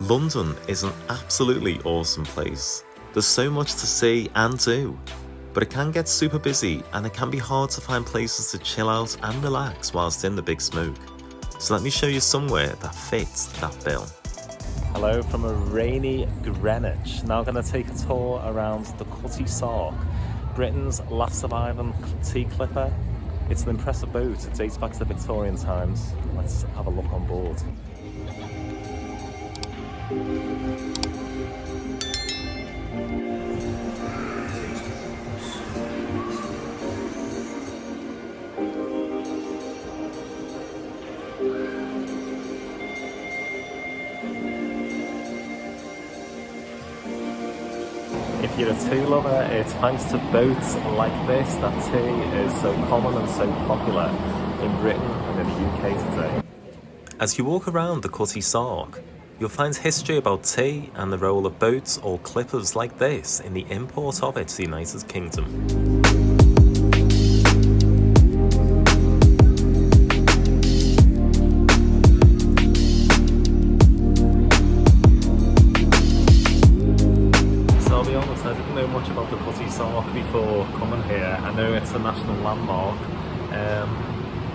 London is an absolutely awesome place. There's so much to see and do, but it can get super busy and it can be hard to find places to chill out and relax whilst in the big smoke. So let me show you somewhere that fits that bill. Hello from a rainy Greenwich. Now I'm going to take a tour around the Cutty Sark, Britain's last surviving tea clipper. It's an impressive boat, it dates back to the Victorian times. Let's have a look on board. If you're a tea lover, it's thanks to boats like this that tea is so common and so popular in Britain and in the UK today. As you walk around the Cutty Sark, you'll find history about tea and the role of boats or clippers like this in the import of it to the United Kingdom. I'll be honest, I didn't know much about the Cutty Sark before coming here. I know it's a national landmark.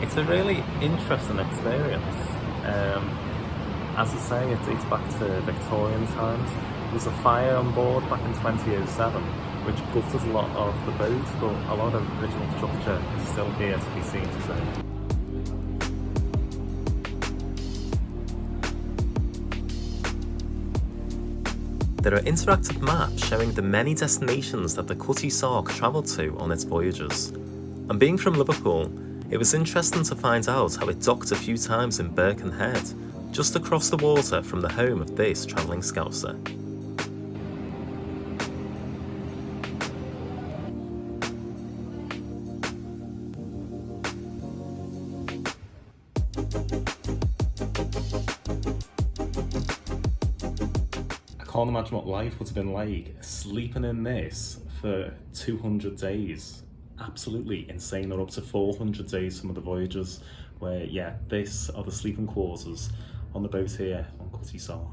It's a really interesting experience. As I say, it dates back to Victorian times. There was a fire on board back in 2007 which gutted a lot of the boat, but a lot of original structure is still here to be seen today. There are interactive maps showing the many destinations that the Cutty Sark travelled to on its voyages. And being from Liverpool, it was interesting to find out how it docked a few times in Birkenhead, just across the water from the home of this travelling scouser. I can't imagine what life would have been like sleeping in this for 200 days. Absolutely insane, or up to 400 days some of the voyages where, yeah, this are the sleeping quarters on the boat here on Cutty Sark.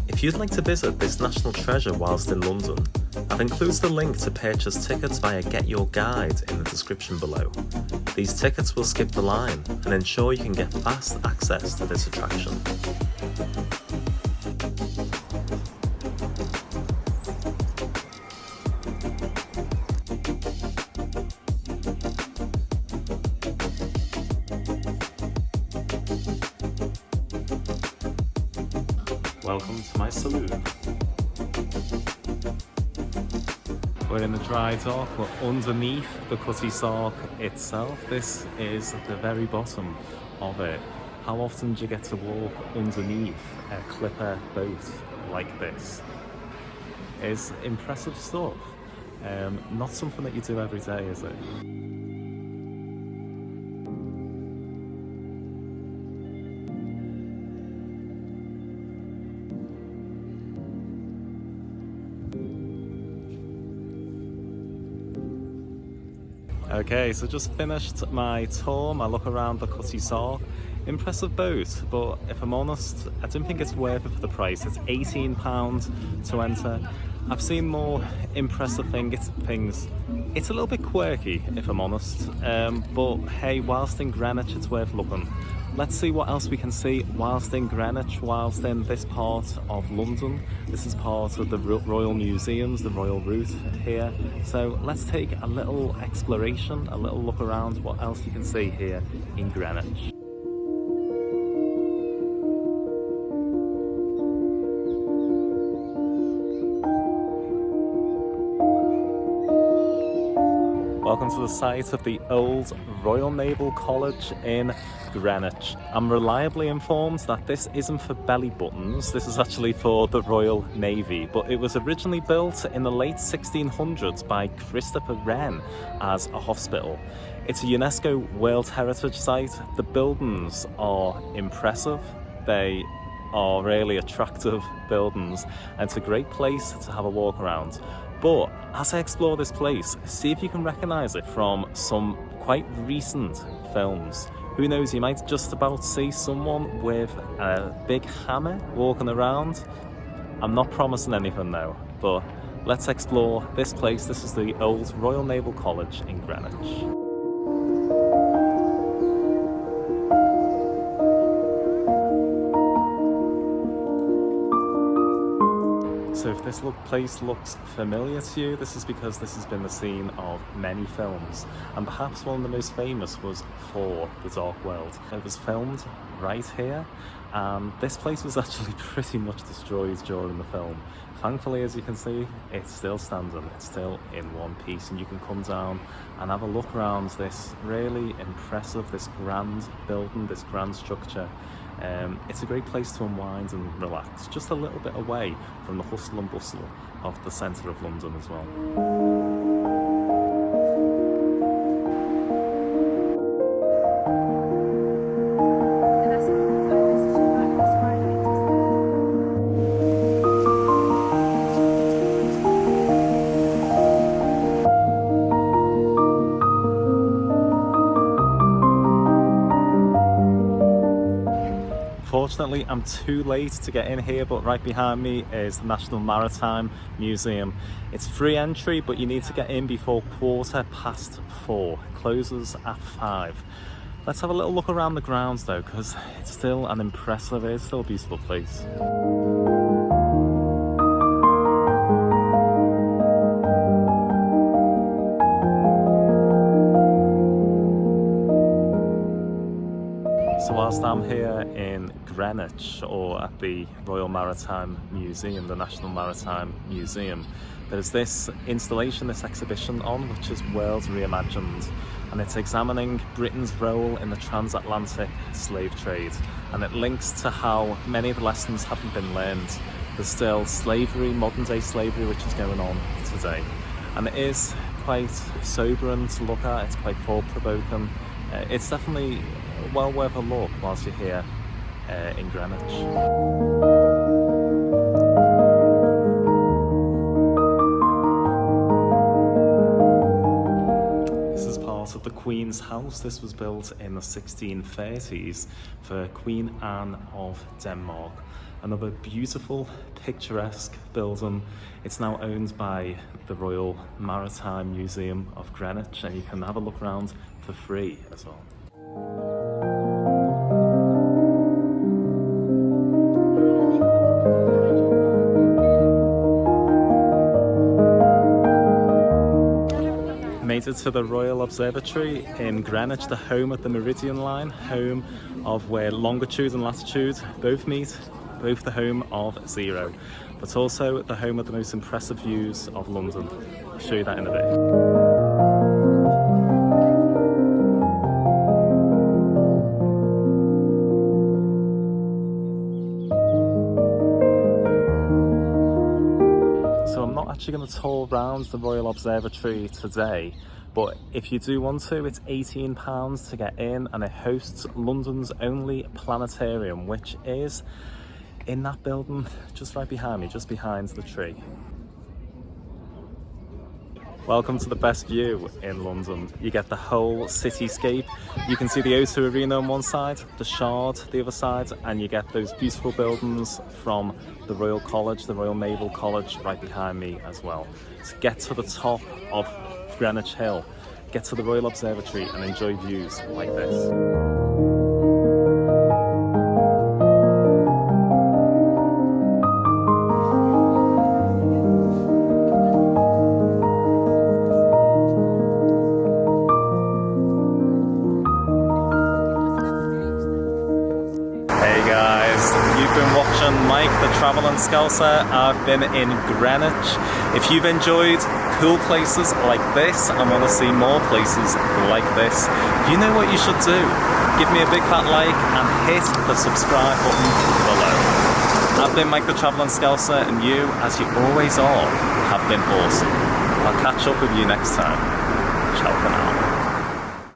If you'd like to visit this national treasure whilst in London, I've included a link to purchase tickets via Get Your Guide in the description below. These tickets will skip the line and ensure you can get fast access to this attraction. Welcome to my saloon. We're in the dry dock, we're underneath the Cutty Sark itself. This is the very bottom of it. How often do you get to walk underneath a clipper boat like this? It's impressive stuff. Not something that you do every day, is it? Okay, so just finished my tour, my look around the Cutty Sark. Impressive boat, but if I'm honest, I don't think it's worth it for the price. It's £18 to enter. I've seen more impressive things. It's a little bit quirky, if I'm honest, but hey, whilst in Greenwich, it's worth looking. Let's see what else we can see whilst in Greenwich, whilst in this part of London. This is part of the Royal Museums, the Royal Route here. So let's take a little exploration, a little look around what else you can see here in Greenwich. Welcome to the site of the Old Royal Naval College in Greenwich. I'm reliably informed that this isn't for belly buttons, this is actually for the Royal Navy, but it was originally built in the late 1600s by Christopher Wren as a hospital. It's a UNESCO World Heritage Site. The buildings are impressive, they are really attractive buildings, and it's a great place to have a walk around. But as I explore this place, see if you can recognise it from some quite recent films. Who knows, you might just about see someone with a big hammer walking around. I'm not promising anything though, but let's explore this place. This is the Old Royal Naval College in Greenwich. So if this place looks familiar to you, this is because this has been the scene of many films, and perhaps one of the most famous was For the Dark World. It was filmed right here, and this place was actually pretty much destroyed during the film. Thankfully, as you can see, it's still standing, it's still in one piece, and you can come down and have a look around this really impressive, this grand building, this grand structure. It's a great place to unwind and relax, just a little bit away from the hustle and bustle of the centre of London as well. Fortunately, I'm too late to get in here, but right behind me is the National Maritime Museum. It's free entry, but you need to get in before 4:15. It closes at 5. Let's have a little look around the grounds though, because it's still an impressive, it's still a beautiful place. So whilst I'm here in Greenwich, or at the Royal Maritime Museum, the National Maritime Museum, there's this installation, this exhibition on, which is World Reimagined, and it's examining Britain's role in the transatlantic slave trade, and it links to how many of the lessons haven't been learned. There's still slavery, modern day slavery, which is going on today, and it is quite sobering to look at. It's quite thought-provoking. It's definitely well worth a look whilst you're here in Greenwich. This is part of the Queen's house. This was built in the 1630s for Queen Anne of Denmark. Another beautiful, picturesque building. It's now owned by the Royal Maritime Museum of Greenwich, and you can have a look around for free as well. Made it to the Royal Observatory in Greenwich, the home of the Meridian line, home of where longitude and latitude both meet, both the home of zero, but also the home of the most impressive views of London. I'll show you that in a bit. So I'm not actually going to tour around the Royal Observatory today, but if you do want to, it's £18 to get in, and it hosts London's only planetarium, which is in that building just right behind me, just behind the tree. Welcome to the best view in London. You get the whole cityscape. You can see the O2 Arena on one side, the Shard the other side, and you get those beautiful buildings from the Royal College, the Royal Naval College, right behind me as well. So get to the top of Greenwich Hill, get to the Royal Observatory and enjoy views like this. Mike the Travel and Scouser. I've been in Greenwich. If you've enjoyed cool places like this and want to see more places like this, you know what you should do. Give me a big fat like and hit the subscribe button below. I've been Mike the Travel and Scouser, and you, as you always are, have been awesome. I'll catch up with you next time.